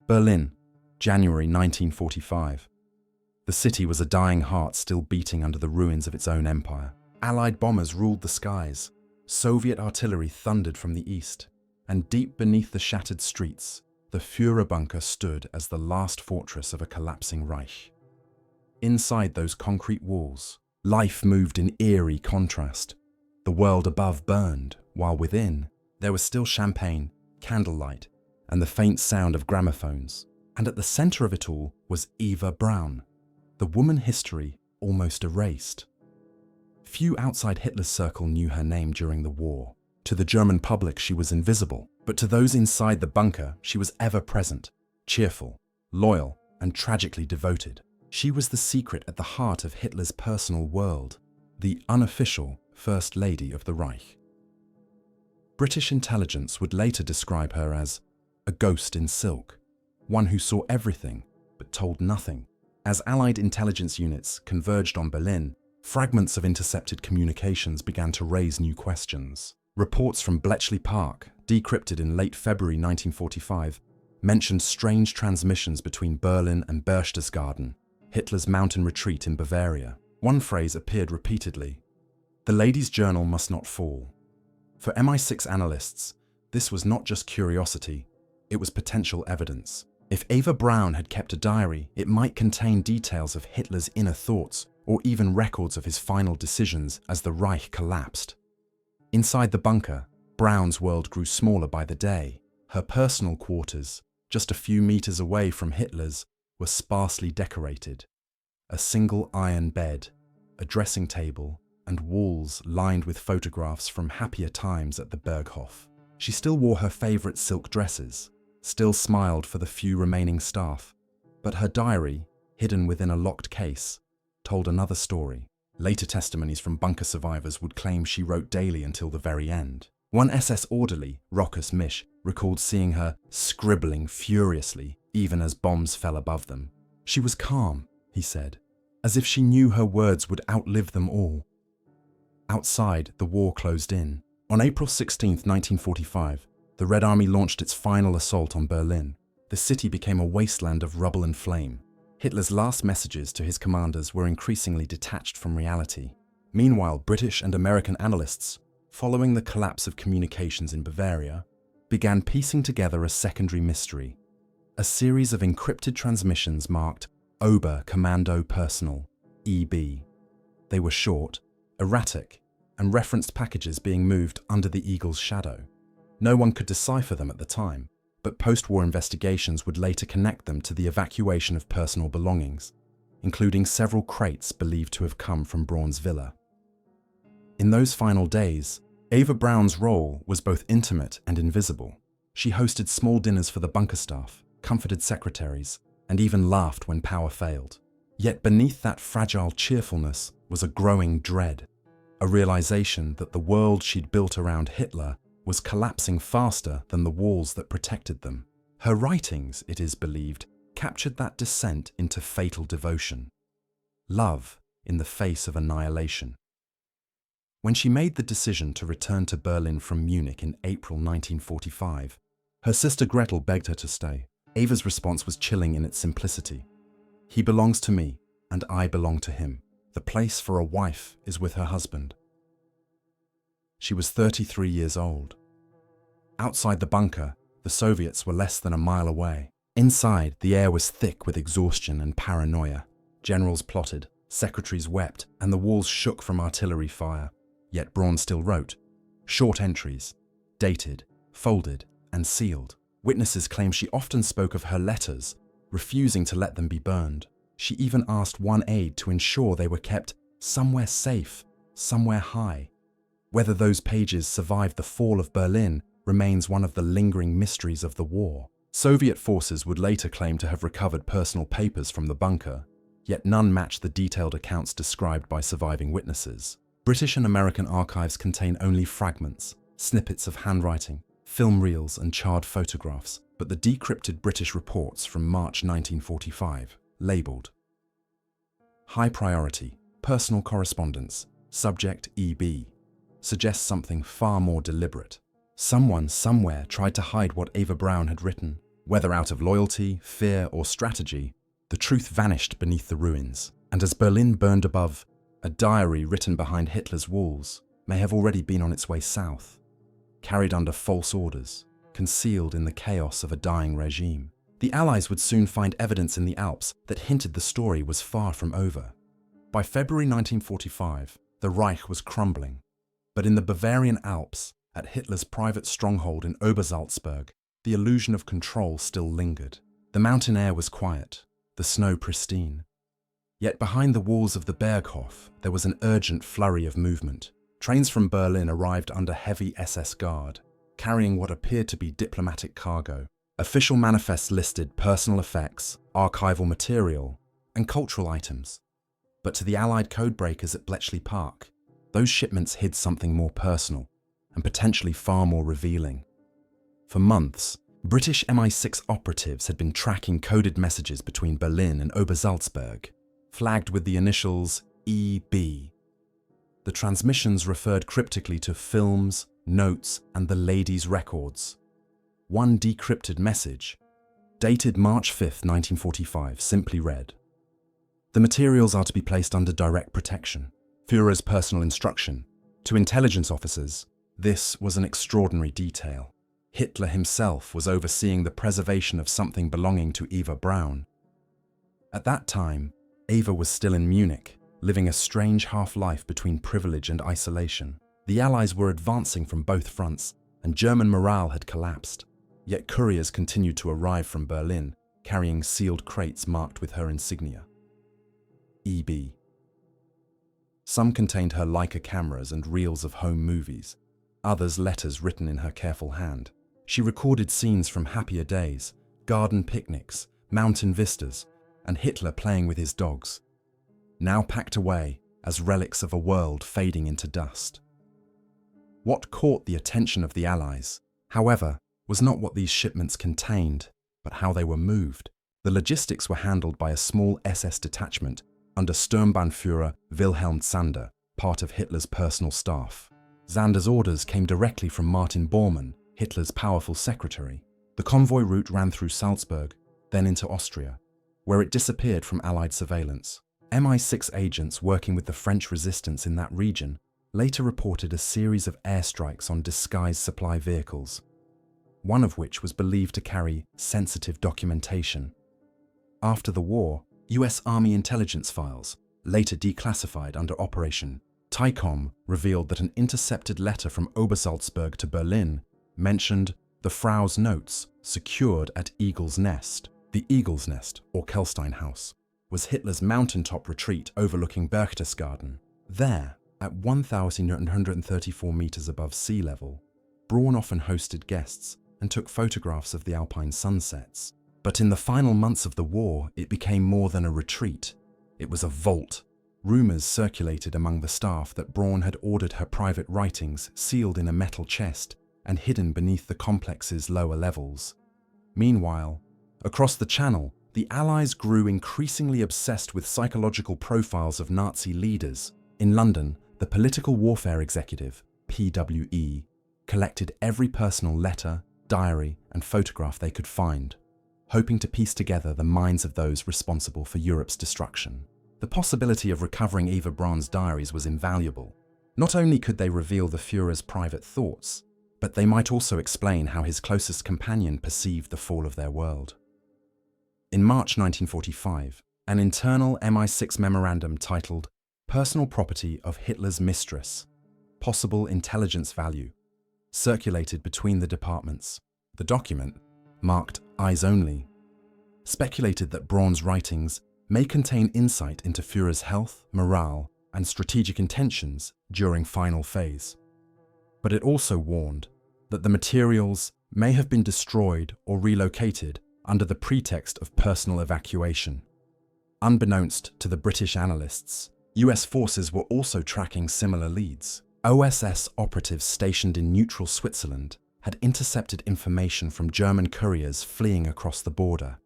Berlin, January 1945. The city was a dying heart still beating under the ruins of its own empire. Allied bombers ruled the skies, Soviet artillery thundered from the east, and deep beneath the shattered streets, the Führer bunker stood as the last fortress of a collapsing Reich. Inside those concrete walls, life moved in eerie contrast. The world above burned, while within, there was still champagne, candlelight, and the faint sound of gramophones. And at the center of it all was Eva Braun, the woman history almost erased. Few outside Hitler's circle knew her name during the war. To the German public, she was invisible, but to those inside the bunker, she was ever present, cheerful, loyal, and tragically devoted. She was the secret at the heart of Hitler's personal world, the unofficial First Lady of the Reich. British intelligence would later describe her as a ghost in silk, one who saw everything but told nothing. As Allied intelligence units converged on Berlin, fragments of intercepted communications began to raise new questions. Reports from Bletchley Park, decrypted in late February 1945, mentioned strange transmissions between Berlin and Berchtesgaden, Hitler's mountain retreat in Bavaria. One phrase appeared repeatedly: "The lady's journal must not fall." For MI6 analysts, this was not just curiosity, it was potential evidence. If Eva Braun had kept a diary, it might contain details of Hitler's inner thoughts or even records of his final decisions as the Reich collapsed. Inside the bunker, Braun's world grew smaller by the day. Her personal quarters, just a few meters away from Hitler's, were sparsely decorated. A single iron bed, a dressing table, and walls lined with photographs from happier times at the Berghof. She still wore her favorite silk dresses, still smiled for the few remaining staff, but her diary, hidden within a locked case, told another story. Later testimonies from bunker survivors would claim she wrote daily until the very end. One SS orderly, Rochus Misch, recalled seeing her scribbling furiously even as bombs fell above them. She was calm, he said, as if she knew her words would outlive them all. Outside, the war closed in. On April 16, 1945, the Red Army launched its final assault on Berlin. The city became a wasteland of rubble and flame. Hitler's last messages to his commanders were increasingly detached from reality. Meanwhile, British and American analysts, following the collapse of communications in Bavaria, began piecing together a secondary mystery. A series of encrypted transmissions marked Ober Kommando Personal, EB. They were short, erratic, and referenced packages being moved under the Eagle's shadow. No one could decipher them at the time, but post-war investigations would later connect them to the evacuation of personal belongings, including several crates believed to have come from Braun's villa. In those final days, Eva Braun's role was both intimate and invisible. She hosted small dinners for the bunker staff, comforted secretaries, and even laughed when power failed. Yet beneath that fragile cheerfulness was a growing dread, a realization that the world she'd built around Hitler was collapsing faster than the walls that protected them. Her writings, it is believed, captured that descent into fatal devotion. Love in the face of annihilation. When she made the decision to return to Berlin from Munich in April 1945, her sister Gretel begged her to stay. Eva's response was chilling in its simplicity. "He belongs to me, and I belong to him. The place for a wife is with her husband." She was 33 years old. Outside the bunker, the Soviets were less than a mile away. Inside, the air was thick with exhaustion and paranoia. Generals plotted, secretaries wept, and the walls shook from artillery fire. Yet Braun still wrote. Short entries, dated, folded, and sealed. Witnesses claim she often spoke of her letters, refusing to let them be burned. She even asked one aide to ensure they were kept somewhere safe, somewhere high. Whether those pages survived the fall of Berlin remains one of the lingering mysteries of the war. Soviet forces would later claim to have recovered personal papers from the bunker, yet none matched the detailed accounts described by surviving witnesses. British and American archives contain only fragments, snippets of handwriting, film reels and charred photographs, but the decrypted British reports from March 1945, labelled High Priority, Personal Correspondence, Subject EB, suggests something far more deliberate. Someone somewhere tried to hide what Eva Braun had written, Whether out of loyalty, fear, or strategy, the truth vanished beneath the ruins, and as Berlin burned above, a diary written behind Hitler's walls may have already been on its way south, carried under false orders, concealed in the chaos of a dying regime. The Allies would soon find evidence in the Alps that hinted the story was far from over. By February 1945, the Reich was crumbling, but in the Bavarian Alps, at Hitler's private stronghold in Obersalzberg, the illusion of control still lingered. The mountain air was quiet, the snow pristine. Yet behind the walls of the Berghof, there was an urgent flurry of movement. Trains from Berlin arrived under heavy SS guard, carrying what appeared to be diplomatic cargo. Official manifests listed personal effects, archival material, and cultural items. But to the Allied codebreakers at Bletchley Park, those shipments hid something more personal and potentially far more revealing. For months, British MI6 operatives had been tracking coded messages between Berlin and Obersalzberg, flagged with the initials EB. The transmissions referred cryptically to films, notes, and the ladies' records. One decrypted message, dated March 5, 1945, simply read, "The materials are to be placed under direct protection. Führer's personal instruction. To intelligence officers, this was an extraordinary detail. Hitler himself was overseeing the preservation of something belonging to Eva Braun." At that time, Eva was still in Munich, living a strange half-life between privilege and isolation. The Allies were advancing from both fronts, and German morale had collapsed. Yet couriers continued to arrive from Berlin, carrying sealed crates marked with her insignia. EB. Some contained her Leica cameras and reels of home movies, others letters written in her careful hand. She recorded scenes from happier days, garden picnics, mountain vistas, and Hitler playing with his dogs, now packed away as relics of a world fading into dust. What caught the attention of the Allies, however, was not what these shipments contained, but how they were moved. The logistics were handled by a small SS detachment under Sturmbannführer Wilhelm Zander, part of Hitler's personal staff. Zander's orders came directly from Martin Bormann, Hitler's powerful secretary. The convoy route ran through Salzburg, then into Austria, where it disappeared from Allied surveillance. MI6 agents working with the French resistance in that region later reported a series of airstrikes on disguised supply vehicles, one of which was believed to carry sensitive documentation. After the war, US Army intelligence files, later declassified under Operation Tycom, revealed that an intercepted letter from Obersalzberg to Berlin mentioned the Frau's notes secured at Eagle's Nest. The Eagle's Nest, or Kelstein House, was Hitler's mountaintop retreat overlooking Berchtesgaden. There, at 1,934 meters above sea level, Braun often hosted guests and took photographs of the Alpine sunsets. But in the final months of the war, it became more than a retreat. It was a vault. Rumors circulated among the staff that Braun had ordered her private writings sealed in a metal chest and hidden beneath the complex's lower levels. Meanwhile, across the Channel, the Allies grew increasingly obsessed with psychological profiles of Nazi leaders. In London, the Political Warfare Executive, PWE, collected every personal letter, diary, and photograph they could find, hoping to piece together the minds of those responsible for Europe's destruction. The possibility of recovering Eva Braun's diaries was invaluable. Not only could they reveal the Führer's private thoughts, but they might also explain how his closest companion perceived the fall of their world. In March 1945, an internal MI6 memorandum titled "Personal Property of Hitler's Mistress, Possible Intelligence Value" circulated between the departments. The document, marked Eyes Only, speculated that Braun's writings may contain insight into Führer's health, morale, and strategic intentions during final phase. But it also warned that the materials may have been destroyed or relocated under the pretext of personal evacuation. Unbeknownst to the British analysts, US forces were also tracking similar leads. OSS operatives stationed in neutral Switzerland had intercepted information from German couriers fleeing across the border,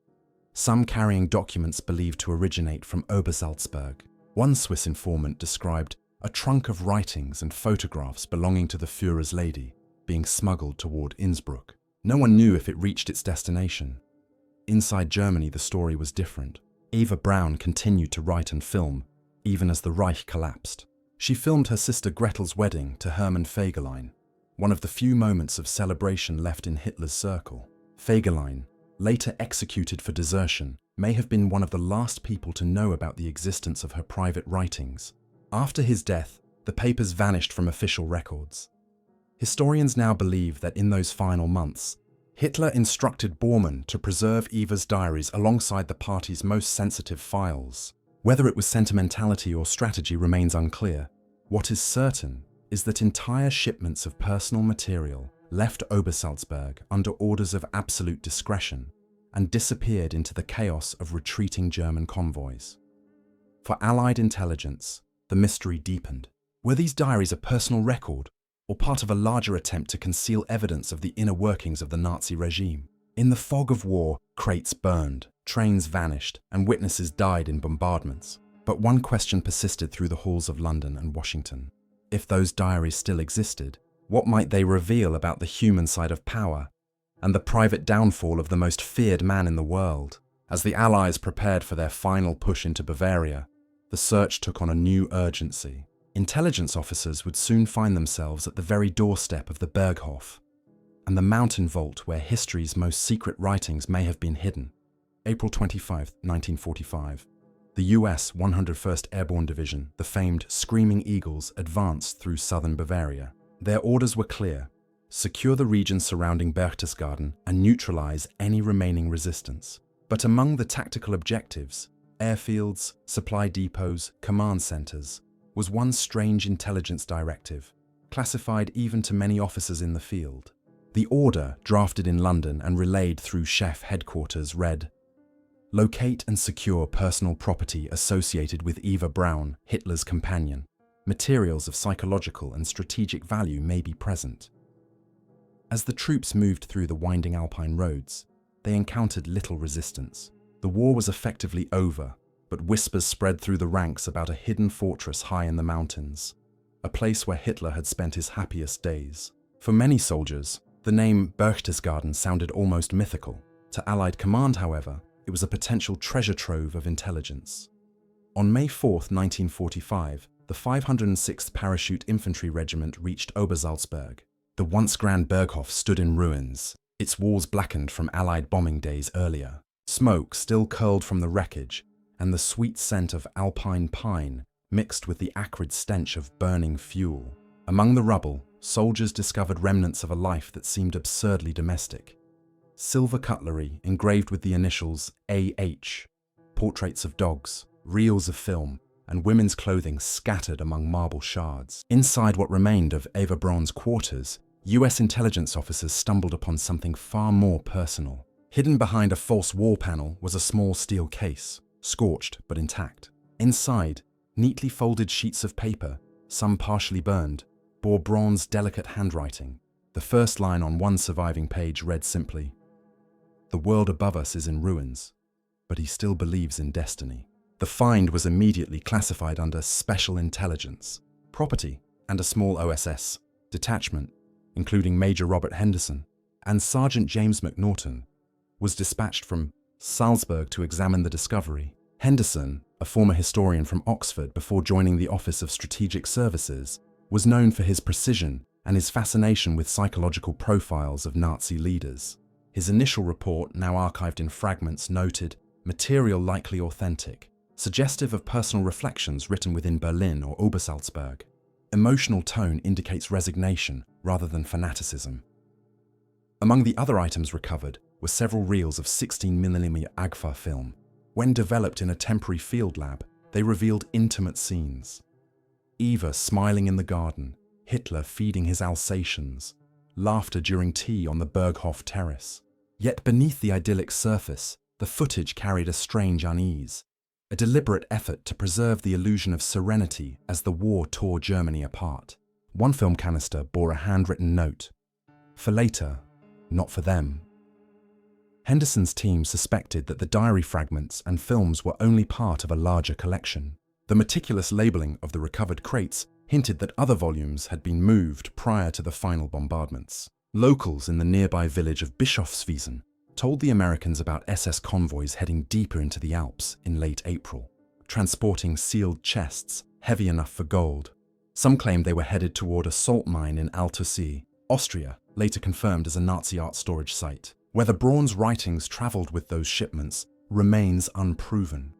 some carrying documents believed to originate from Obersalzberg. One Swiss informant described a trunk of writings and photographs belonging to the Führer's lady being smuggled toward Innsbruck. No one knew if it reached its destination, Inside Germany, the story was different. Eva Braun continued to write and film, even as the Reich collapsed. She filmed her sister Gretel's wedding to Hermann Fegelein, one of the few moments of celebration left in Hitler's circle. Fegelein, later executed for desertion, may have been one of the last people to know about the existence of her private writings. After his death, the papers vanished from official records. Historians now believe that in those final months, Hitler instructed Bormann to preserve Eva's diaries alongside the party's most sensitive files. Whether it was sentimentality or strategy remains unclear. What is certain is that entire shipments of personal material left Obersalzberg under orders of absolute discretion and disappeared into the chaos of retreating German convoys. For Allied intelligence, the mystery deepened. Were these diaries a personal record or part of a larger attempt to conceal evidence of the inner workings of the Nazi regime? In the fog of war, crates burned, trains vanished, and witnesses died in bombardments. But one question persisted through the halls of London and Washington. If those diaries still existed, what might they reveal about the human side of power and the private downfall of the most feared man in the world? As the Allies prepared for their final push into Bavaria, the search took on a new urgency. Intelligence officers would soon find themselves at the very doorstep of the Berghof and the mountain vault where history's most secret writings may have been hidden. April 25, 1945. The US 101st Airborne Division, the famed Screaming Eagles, advanced through southern Bavaria. Their orders were clear: secure the region surrounding Berchtesgaden and neutralize any remaining resistance. But among the tactical objectives, airfields, supply depots, command centers, was one strange intelligence directive, classified even to many officers in the field. The order, drafted in London and relayed through Chef headquarters, read: locate and secure personal property associated with Eva Braun, Hitler's companion. Materials of psychological and strategic value may be present. As the troops moved through the winding Alpine roads, they encountered little resistance. The war was effectively over, but whispers spread through the ranks about a hidden fortress high in the mountains, a place where Hitler had spent his happiest days. For many soldiers, the name Berchtesgaden sounded almost mythical. To Allied command, however, it was a potential treasure trove of intelligence. On May 4, 1945, the 506th Parachute Infantry Regiment reached Obersalzberg. The once grand Berghof stood in ruins, its walls blackened from Allied bombing days earlier. Smoke still curled from the wreckage, and the sweet scent of alpine pine mixed with the acrid stench of burning fuel. Among the rubble, soldiers discovered remnants of a life that seemed absurdly domestic. Silver cutlery engraved with the initials AH, portraits of dogs, reels of film, and women's clothing scattered among marble shards. Inside what remained of Eva Braun's quarters, US intelligence officers stumbled upon something far more personal. Hidden behind a false wall panel was a small steel case, scorched but intact. Inside, neatly folded sheets of paper, some partially burned, bore Braun's delicate handwriting. The first line on one surviving page read simply, "The world above us is in ruins, but he still believes in destiny." The find was immediately classified under Special Intelligence, Property, and a small OSS detachment, including Major Robert Henderson and Sergeant James McNaughton, was dispatched from Salzburg to examine the discovery. Henderson, a former historian from Oxford before joining the Office of Strategic Services, was known for his precision and his fascination with psychological profiles of Nazi leaders. His initial report, now archived in fragments, noted, "Material likely authentic, suggestive of personal reflections written within Berlin or Obersalzberg. Emotional tone indicates resignation rather than fanaticism." Among the other items recovered were several reels of 16mm Agfa film. When developed in a temporary field lab, they revealed intimate scenes. Eva smiling in the garden, Hitler feeding his Alsatians, laughter during tea on the Berghof terrace. Yet beneath the idyllic surface, the footage carried a strange unease, a deliberate effort to preserve the illusion of serenity as the war tore Germany apart. One film canister bore a handwritten note, "For later, not for them." Henderson's team suspected that the diary fragments and films were only part of a larger collection. The meticulous labeling of the recovered crates hinted that other volumes had been moved prior to the final bombardments. Locals in the nearby village of Bischofswiesen told the Americans about SS convoys heading deeper into the Alps in late April, transporting sealed chests heavy enough for gold. Some claimed they were headed toward a salt mine in Altaussee, Austria, later confirmed as a Nazi art storage site. Whether Braun's writings traveled with those shipments remains unproven.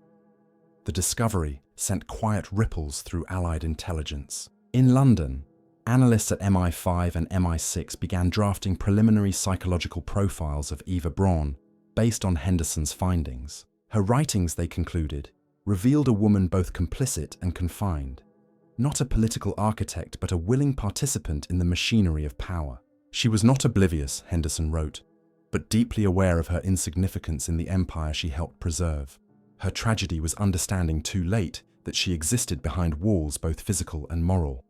The discovery sent quiet ripples through Allied intelligence. In London, analysts at MI5 and MI6 began drafting preliminary psychological profiles of Eva Braun based on Henderson's findings. Her writings, they concluded, revealed a woman both complicit and confined, not a political architect but a willing participant in the machinery of power. She was not oblivious, Henderson wrote, but deeply aware of her insignificance in the empire she helped preserve. Her tragedy was understanding too late that she existed behind walls both physical and moral.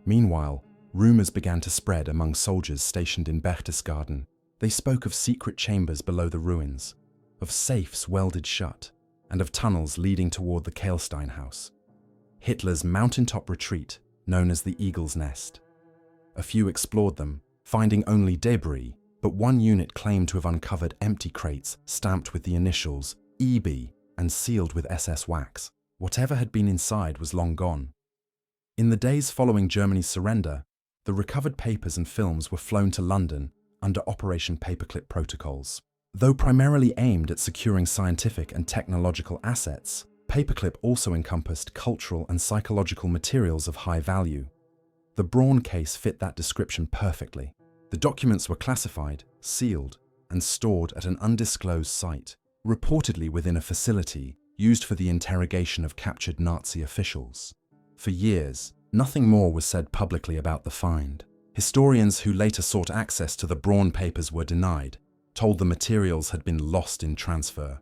Meanwhile, rumors began to spread among soldiers stationed in Berchtesgaden. They spoke of secret chambers below the ruins, of safes welded shut, and of tunnels leading toward the Kehlstein house, Hitler's mountaintop retreat known as the Eagle's Nest. A few explored them, finding only debris, but one unit claimed to have uncovered empty crates stamped with the initials EB and sealed with SS wax. Whatever had been inside was long gone. In the days following Germany's surrender, the recovered papers and films were flown to London under Operation Paperclip protocols. Though primarily aimed at securing scientific and technological assets, Paperclip also encompassed cultural and psychological materials of high value. The Braun case fit that description perfectly. The documents were classified, sealed, and stored at an undisclosed site, reportedly within a facility used for the interrogation of captured Nazi officials. For years, nothing more was said publicly about the find. Historians who later sought access to the Braun papers were denied, told the materials had been lost in transfer.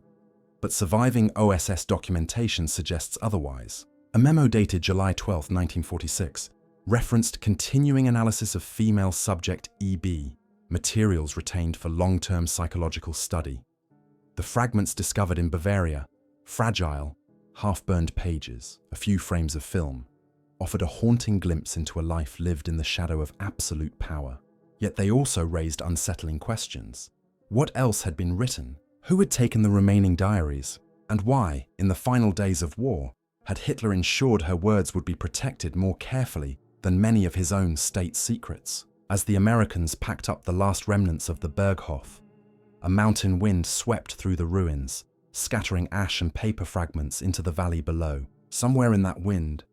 But surviving OSS documentation suggests otherwise. A memo dated July 12, 1946, referenced continuing analysis of female subject EB, materials retained for long-term psychological study. The fragments discovered in Bavaria, fragile, half-burned pages, a few frames of film, offered a haunting glimpse into a life lived in the shadow of absolute power. Yet they also raised unsettling questions. What else had been written? Who had taken the remaining diaries? And why, in the final days of war, had Hitler ensured her words would be protected more carefully than many of his own state secrets? As the Americans packed up the last remnants of the Berghof, a mountain wind swept through the ruins, scattering ash and paper fragments into the valley below. Somewhere in that wind,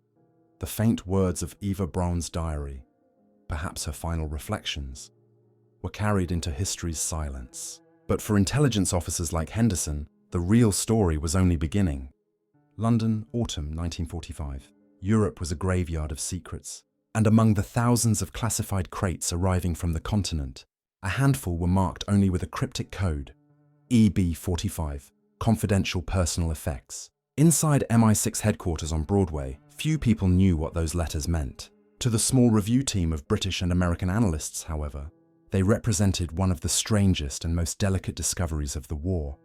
the faint words of Eva Braun's diary, perhaps her final reflections, were carried into history's silence. But for intelligence officers like Henderson, the real story was only beginning. London, autumn 1945. Europe was a graveyard of secrets, and among the thousands of classified crates arriving from the continent, a handful were marked only with a cryptic code, EB45, confidential personal effects. Inside MI6 headquarters on Broadway, few people knew what those letters meant. To the small review team of British and American analysts, however, they represented one of the strangest and most delicate discoveries of the war,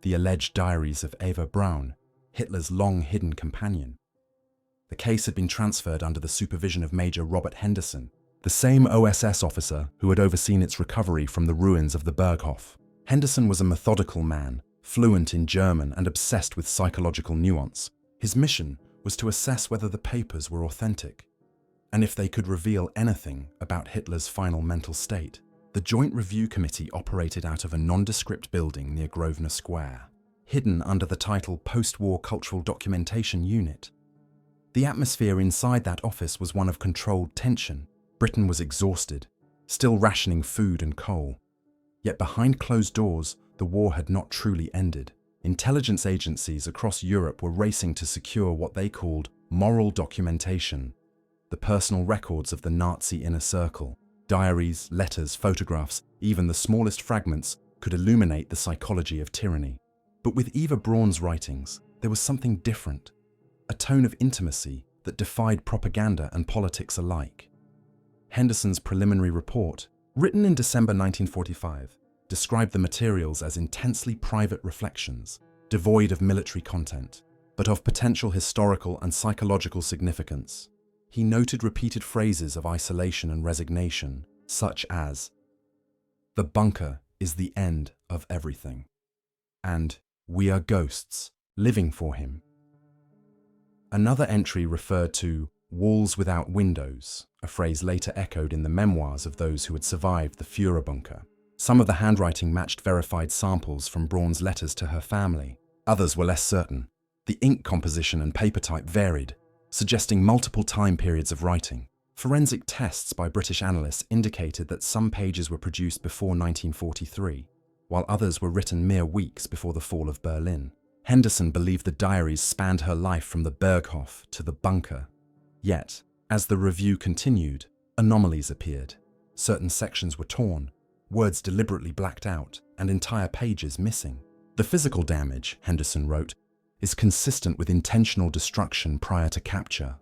the alleged diaries of Eva Braun, Hitler's long-hidden companion. The case had been transferred under the supervision of Major Robert Henderson, the same OSS officer who had overseen its recovery from the ruins of the Berghof. Henderson was a methodical man, fluent in German and obsessed with psychological nuance. His mission was to assess whether the papers were authentic, and if they could reveal anything about Hitler's final mental state. The Joint Review Committee operated out of a nondescript building near Grosvenor Square, hidden under the title Post-War Cultural Documentation Unit. The atmosphere inside that office was one of controlled tension. Britain was exhausted, still rationing food and coal. Yet behind closed doors, the war had not truly ended. Intelligence agencies across Europe were racing to secure what they called moral documentation, the personal records of the Nazi inner circle. Diaries, letters, photographs, even the smallest fragments could illuminate the psychology of tyranny. But with Eva Braun's writings, there was something different, a tone of intimacy that defied propaganda and politics alike. Henderson's preliminary report, written in December 1945, described the materials as intensely private reflections, devoid of military content, but of potential historical and psychological significance. He noted repeated phrases of isolation and resignation, such as, "The bunker is the end of everything. And we are ghosts, living for him. Another entry referred to walls without windows, a phrase later echoed in the memoirs of those who had survived the Führerbunker. Some of the handwriting matched verified samples from Braun's letters to her family. Others were less certain. The ink composition and paper type varied, suggesting multiple time periods of writing. Forensic tests by British analysts indicated that some pages were produced before 1943, while others were written mere weeks before the fall of Berlin. Henderson believed the diaries spanned her life from the Berghof to the bunker. Yet, as the review continued, anomalies appeared. Certain sections were torn, words deliberately blacked out, and entire pages missing. The physical damage, Henderson wrote, is consistent with intentional destruction prior to capture.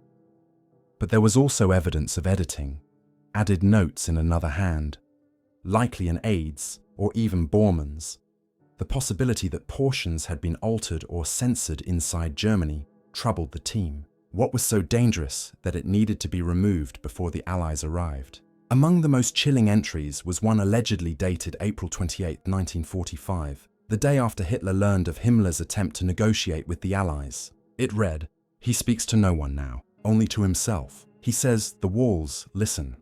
But there was also evidence of editing, added notes in another hand, likely an aide's or even Bormann's. The possibility that portions had been altered or censored inside Germany troubled the team. What was so dangerous that it needed to be removed before the Allies arrived? Among the most chilling entries was one allegedly dated April 28, 1945, the day after Hitler learned of Himmler's attempt to negotiate with the Allies. It read, "He speaks to no one now, only to himself. He says, the walls listen."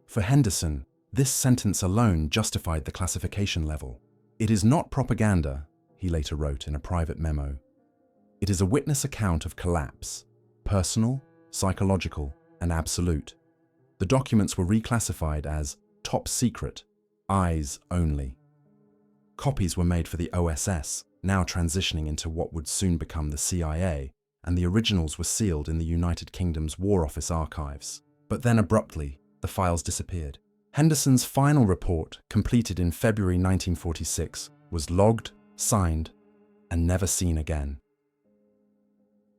For Henderson, this sentence alone justified the classification level. "It is not propaganda," he later wrote in a private memo. "It is a witness account of collapse, personal, psychological, and absolute." The documents were reclassified as top secret, eyes only. Copies were made for the OSS, now transitioning into what would soon become the CIA, and the originals were sealed in the United Kingdom's War Office archives. But then abruptly, the files disappeared. Henderson's final report, completed in February 1946, was logged, signed, and never seen again.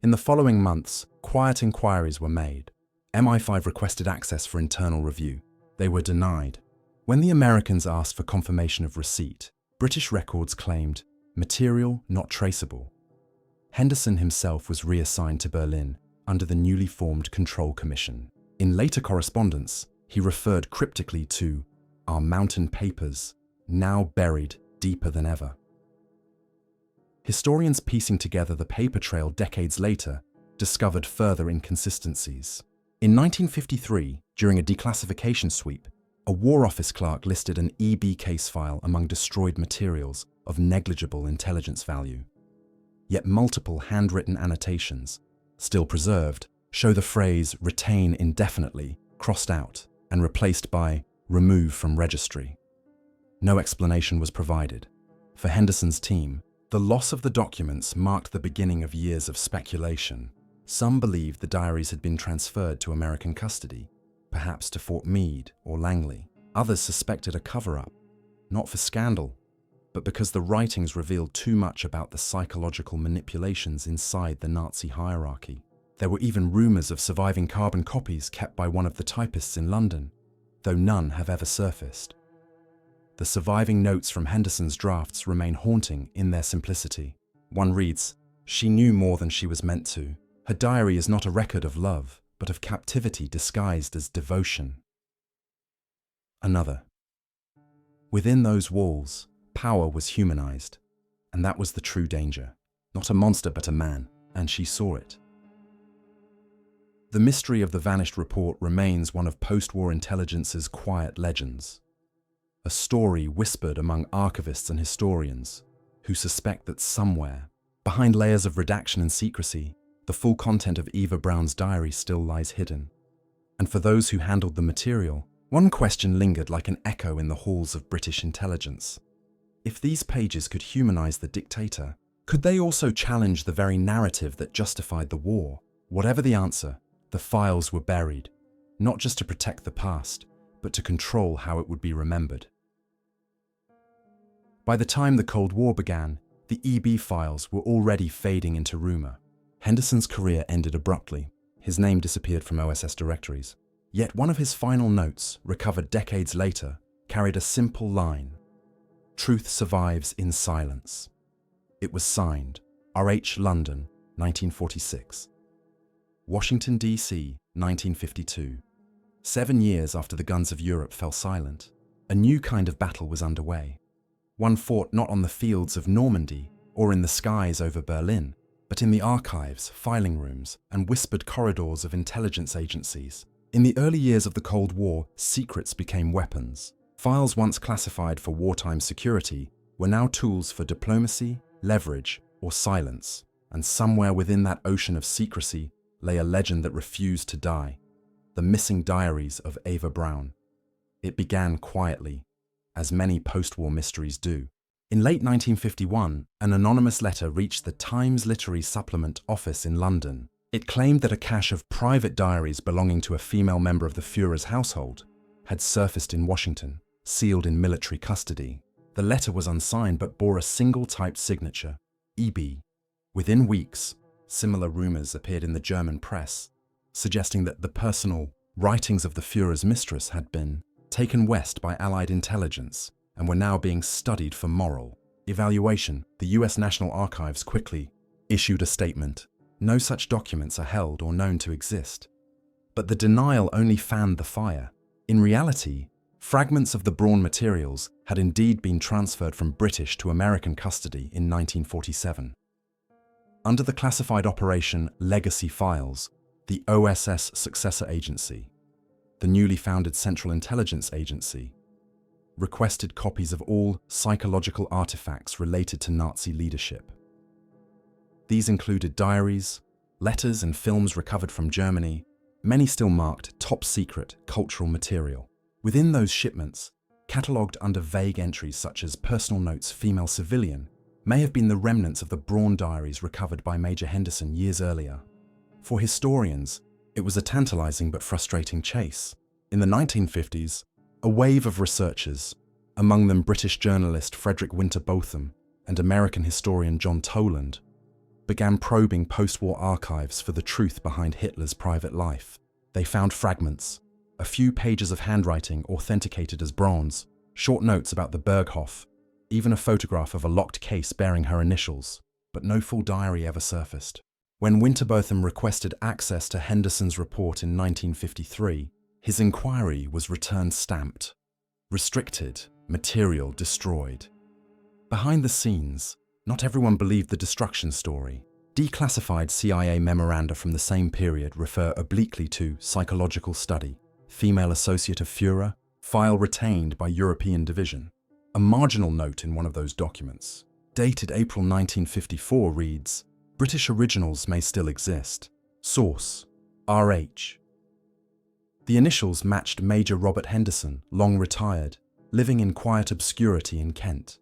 In the following months, quiet inquiries were made. MI5 requested access for internal review. They were denied. When the Americans asked for confirmation of receipt, British records claimed material not traceable. Henderson himself was reassigned to Berlin under the newly formed Control Commission. In later correspondence, he referred cryptically to our mountain papers, now buried deeper than ever. Historians piecing together the paper trail decades later discovered further inconsistencies. In 1953, during a declassification sweep, a War Office clerk listed an EB case file among destroyed materials of negligible intelligence value. Yet multiple handwritten annotations, still preserved, show the phrase "retain indefinitely" crossed out and replaced by "remove from registry." No explanation was provided. For Henderson's team, the loss of the documents marked the beginning of years of speculation. Some believed the diaries had been transferred to American custody, perhaps to Fort Meade or Langley. Others suspected a cover-up, not for scandal, but because the writings revealed too much about the psychological manipulations inside the Nazi hierarchy. There were even rumors of surviving carbon copies kept by one of the typists in London, though none have ever surfaced. The surviving notes from Henderson's drafts remain haunting in their simplicity. One reads, "She knew more than she was meant to. Her diary is not a record of love, but of captivity disguised as devotion." Another, "Within those walls, power was humanized, and that was the true danger. Not a monster, but a man, and she saw it." The mystery of the vanished report remains one of post-war intelligence's quiet legends. A story whispered among archivists and historians who suspect that somewhere, behind layers of redaction and secrecy, the full content of Eva Braun's diary still lies hidden. And for those who handled the material, one question lingered like an echo in the halls of British intelligence. If these pages could humanize the dictator, could they also challenge the very narrative that justified the war? Whatever the answer, the files were buried, not just to protect the past, but to control how it would be remembered. By the time the Cold War began, the EB files were already fading into rumor. Henderson's career ended abruptly. His name disappeared from OSS directories. Yet one of his final notes, recovered decades later, carried a simple line: "Truth survives in silence." It was signed, R.H. London, 1946. Washington, D.C., 1952. 7 years after the guns of Europe fell silent, a new kind of battle was underway. one fought not on the fields of Normandy or in the skies over Berlin, but in the archives, filing rooms, and whispered corridors of intelligence agencies. In the early years of the Cold War, secrets became weapons. Files once classified for wartime security were now tools for diplomacy, leverage, or silence. And somewhere within that ocean of secrecy lay a legend that refused to die: the missing diaries of Eva Braun. It began quietly, as many post-war mysteries do. In late 1951, an anonymous letter reached the Times Literary Supplement office in London. It claimed that a cache of private diaries belonging to a female member of the Führer's household had surfaced in Washington, sealed in military custody. The letter was unsigned but bore a single typed signature, EB. Within weeks, similar rumors appeared in the German press, suggesting that the personal writings of the Führer's mistress had been taken west by Allied intelligence and were now being studied for moral evaluation. The US National Archives quickly issued a statement: no such documents are held or known to exist. But the denial only fanned the fire. In reality, fragments of the Braun materials had indeed been transferred from British to American custody in 1947. Under the classified operation Legacy Files, the OSS successor agency, the newly founded Central Intelligence Agency, requested copies of all psychological artifacts related to Nazi leadership. These included diaries, letters and films recovered from Germany, many still marked top secret cultural material. Within those shipments, catalogued under vague entries such as personal notes female civilian, may have been the remnants of the Braun diaries recovered by Major Henderson years earlier. For historians, it was a tantalizing but frustrating chase. In the 1950s, a wave of researchers, among them British journalist Frederick Winterbotham and American historian John Toland, began probing post-war archives for the truth behind Hitler's private life. They found fragments, a few pages of handwriting authenticated as Braun's, short notes about the Berghof, even a photograph of a locked case bearing her initials, but no full diary ever surfaced. When Winterbotham requested access to Henderson's report in 1953, his inquiry was returned stamped: restricted, material destroyed. Behind the scenes, not everyone believed the destruction story. Declassified CIA memoranda from the same period refer obliquely to psychological study, female associate of Führer, file retained by European Division. A marginal note in one of those documents, dated April 1954, reads, "British originals may still exist. Source: RH." The initials matched Major Robert Henderson, long retired, living in quiet obscurity in Kent.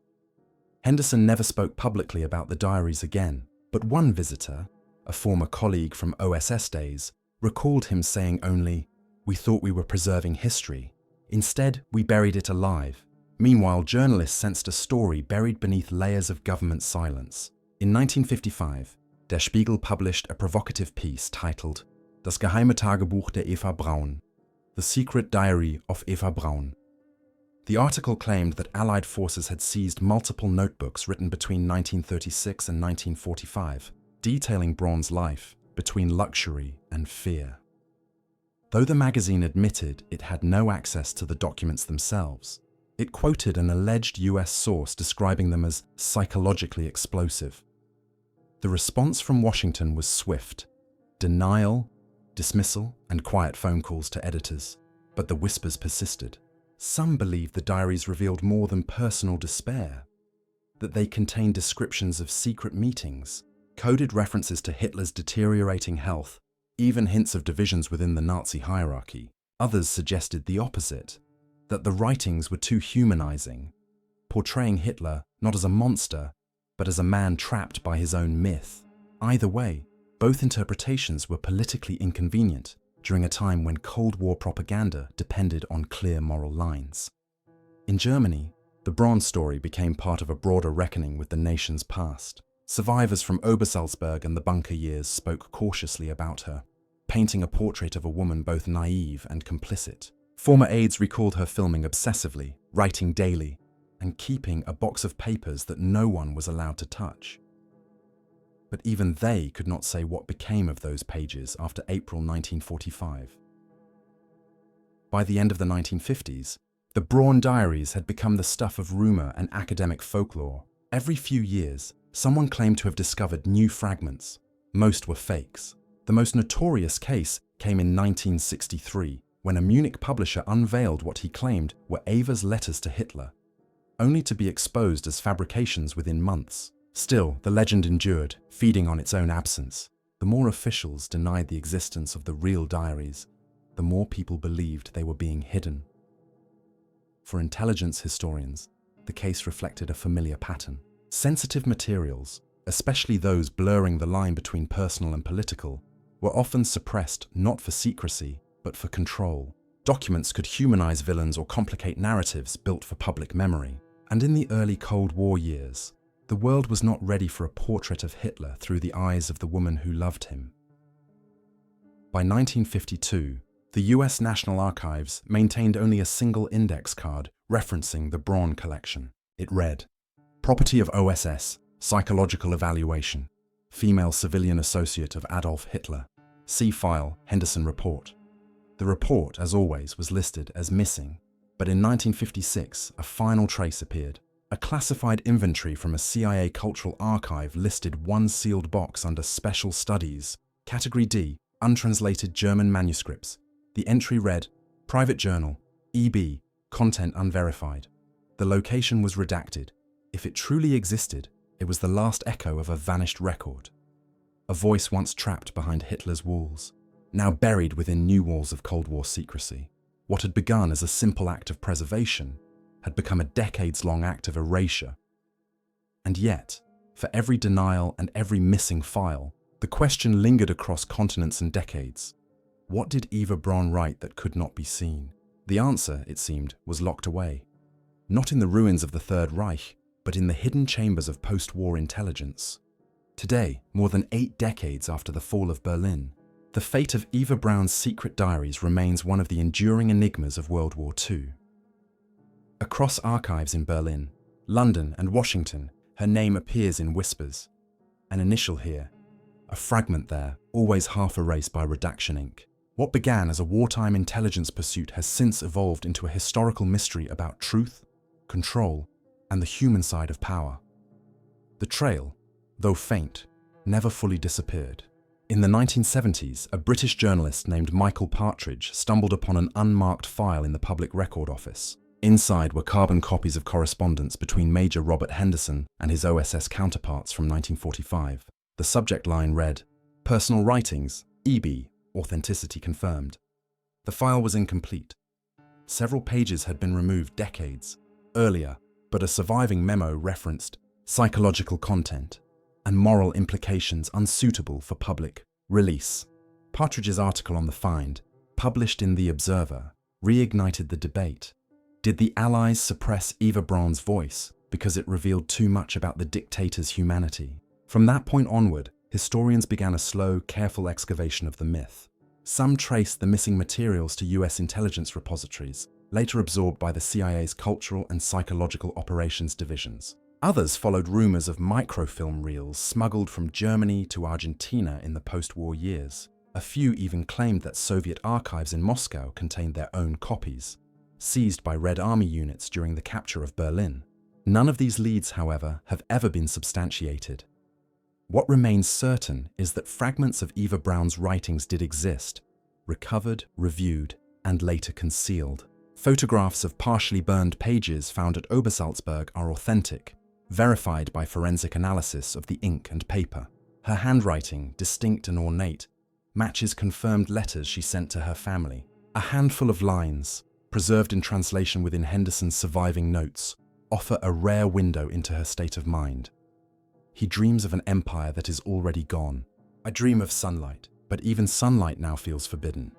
Henderson never spoke publicly about the diaries again, but one visitor, a former colleague from OSS days, recalled him saying only, "We thought we were preserving history. Instead, we buried it alive." Meanwhile, journalists sensed a story buried beneath layers of government silence. In 1955, Der Spiegel published a provocative piece titled Das geheime Tagebuch der Eva Braun, The Secret Diary of Eva Braun. The article claimed that Allied forces had seized multiple notebooks written between 1936 and 1945, detailing Braun's life between luxury and fear. Though the magazine admitted it had no access to the documents themselves, it quoted an alleged US source describing them as psychologically explosive. The response from Washington was swift: denial, dismissal, and quiet phone calls to editors. But the whispers persisted. Some believed the diaries revealed more than personal despair, that they contained descriptions of secret meetings, coded references to Hitler's deteriorating health, even hints of divisions within the Nazi hierarchy. Others suggested the opposite, that the writings were too humanizing, portraying Hitler not as a monster, but as a man trapped by his own myth. Either way, both interpretations were politically inconvenient during a time when Cold War propaganda depended on clear moral lines. In Germany, the Braun story became part of a broader reckoning with the nation's past. Survivors from Obersalzberg and the bunker years spoke cautiously about her, painting a portrait of a woman both naive and complicit. Former aides recalled her filming obsessively, writing daily, and keeping a box of papers that no one was allowed to touch. But even they could not say what became of those pages after April 1945. By the end of the 1950s, The Braun Diaries had become the stuff of rumor and academic folklore. Every few years, someone claimed to have discovered new fragments. Most were fakes. The most notorious case came in 1963, when a Munich publisher unveiled what he claimed were Ava's letters to Hitler, only to be exposed as fabrications within months. Still, the legend endured, feeding on its own absence. The more officials denied the existence of the real diaries, the more people believed they were being hidden. For intelligence historians, the case reflected a familiar pattern. Sensitive materials, especially those blurring the line between personal and political, were often suppressed not for secrecy, but for control. Documents could humanize villains or complicate narratives built for public memory. And in the early Cold War years, the world was not ready for a portrait of Hitler through the eyes of the woman who loved him. By 1952, the US National Archives maintained only a single index card referencing the Braun collection. It read, "Property of OSS, Psychological Evaluation, Female Civilian Associate of Adolf Hitler. See file, Henderson Report." The report, as always, was listed as missing, but in 1956, a final trace appeared. A classified inventory from a CIA cultural archive listed one sealed box under Special Studies, Category D, Untranslated German Manuscripts. The entry read, "Private Journal, EB, Content Unverified." The location was redacted. If it truly existed, it was the last echo of a vanished record. A voice once trapped behind Hitler's walls, now buried within new walls of Cold War secrecy. What had begun as a simple act of preservation had become a decades-long act of erasure. And yet, for every denial and every missing file, the question lingered across continents and decades. What did Eva Braun write that could not be seen? The answer, it seemed, was locked away. Not in the ruins of the Third Reich, but in the hidden chambers of post-war intelligence. Today, more than 8 decades after the fall of Berlin, the fate of Eva Braun's secret diaries remains one of the enduring enigmas of World War II. Across archives in Berlin, London, and Washington, her name appears in whispers. An initial here, a fragment there, always half erased by redaction ink. What began as a wartime intelligence pursuit has since evolved into a historical mystery about truth, control, and the human side of power. The trail, though faint, never fully disappeared. In the 1970s, a British journalist named Michael Partridge stumbled upon an unmarked file in the Public Record Office. Inside were carbon copies of correspondence between Major Robert Henderson and his OSS counterparts from 1945. The subject line read, "Personal Writings, EB, Authenticity Confirmed." The file was incomplete. Several pages had been removed decades earlier, but a surviving memo referenced psychological content and moral implications unsuitable for public release. Partridge's article on the find, published in The Observer, reignited the debate. Did the Allies suppress Eva Braun's voice because it revealed too much about the dictator's humanity? From that point onward, historians began a slow, careful excavation of the myth. Some traced the missing materials to US intelligence repositories, later absorbed by the CIA's Cultural and Psychological Operations divisions. Others followed rumors of microfilm reels smuggled from Germany to Argentina in the post-war years. A few even claimed that Soviet archives in Moscow contained their own copies, seized by Red Army units during the capture of Berlin. None of these leads, however, have ever been substantiated. What remains certain is that fragments of Eva Braun's writings did exist, recovered, reviewed, and later concealed. Photographs of partially burned pages found at Obersalzberg are authentic, verified by forensic analysis of the ink and paper. Her handwriting, distinct and ornate, matches confirmed letters she sent to her family. A handful of lines, preserved in translation within Henderson's surviving notes, offer a rare window into her state of mind. He dreams of an empire that is already gone. "I dream of sunlight, but even sunlight now feels forbidden."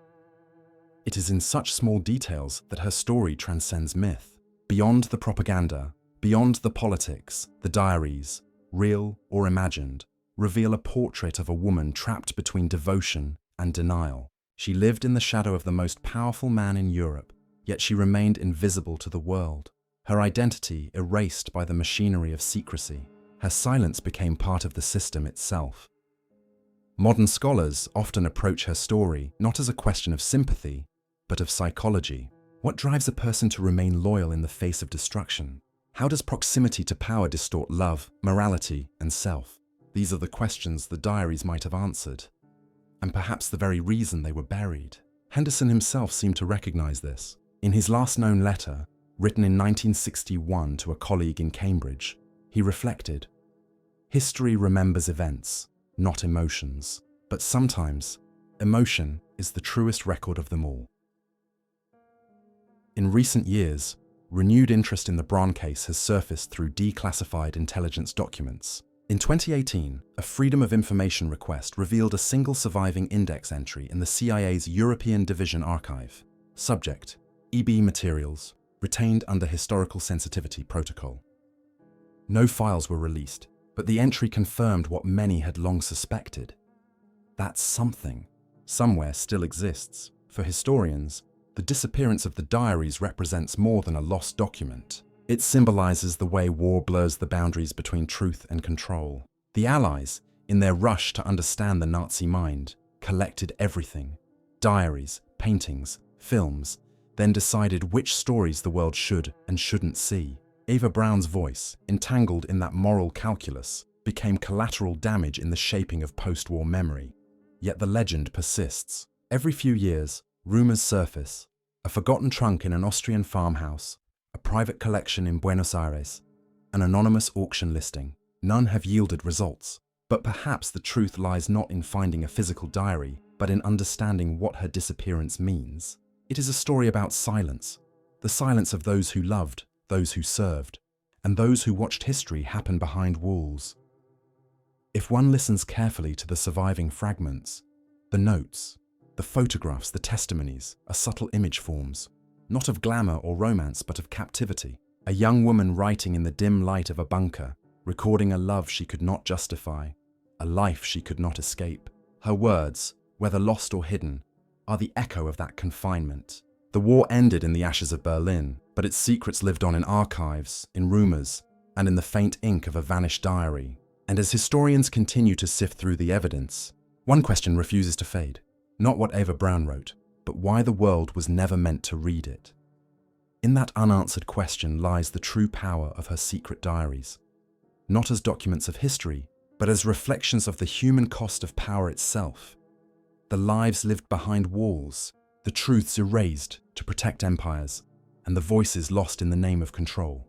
It is in such small details that her story transcends myth. Beyond the propaganda, beyond the politics, the diaries, real or imagined, reveal a portrait of a woman trapped between devotion and denial. She lived in the shadow of the most powerful man in Europe, yet she remained invisible to the world. Her identity erased by the machinery of secrecy. Her silence became part of the system itself. Modern scholars often approach her story not as a question of sympathy, but of psychology. What drives a person to remain loyal in the face of destruction? How does proximity to power distort love, morality, and self? These are the questions the diaries might have answered, and perhaps the very reason they were buried. Henderson himself seemed to recognize this. In his last known letter, written in 1961 to a colleague in Cambridge, he reflected, "History remembers events, not emotions, but sometimes emotion is the truest record of them all." In recent years, renewed interest in the Braun case has surfaced through declassified intelligence documents. In 2018, a Freedom of Information request revealed a single surviving index entry in the CIA's European Division archive. Subject: EB materials, retained under Historical Sensitivity Protocol. No files were released, but the entry confirmed what many had long suspected. That something, somewhere, still exists. For historians, the disappearance of the diaries represents more than a lost document. It symbolizes the way war blurs the boundaries between truth and control. The Allies, in their rush to understand the Nazi mind, collected everything: diaries, paintings, films, then decided which stories the world should and shouldn't see. Eva Braun's voice, entangled in that moral calculus, became collateral damage in the shaping of post-war memory. Yet the legend persists. Every few years, rumors surface: a forgotten trunk in an Austrian farmhouse, a private collection in Buenos Aires, an anonymous auction listing. None have yielded results. But perhaps the truth lies not in finding a physical diary, but in understanding what her disappearance means. It is a story about silence, the silence of those who loved, those who served, and those who watched history happen behind walls. If one listens carefully to the surviving fragments, the notes, the photographs, the testimonies, a subtle image forms, not of glamour or romance, but of captivity. A young woman writing in the dim light of a bunker, recording a love she could not justify, a life she could not escape. Her words, whether lost or hidden, are the echo of that confinement. The war ended in the ashes of Berlin, but its secrets lived on in archives, in rumors, and in the faint ink of a vanished diary. And as historians continue to sift through the evidence, one question refuses to fade. Not what Eva Braun wrote, but why the world was never meant to read it. In that unanswered question lies the true power of her secret diaries. Not as documents of history, but as reflections of the human cost of power itself. The lives lived behind walls, the truths erased to protect empires, and the voices lost in the name of control.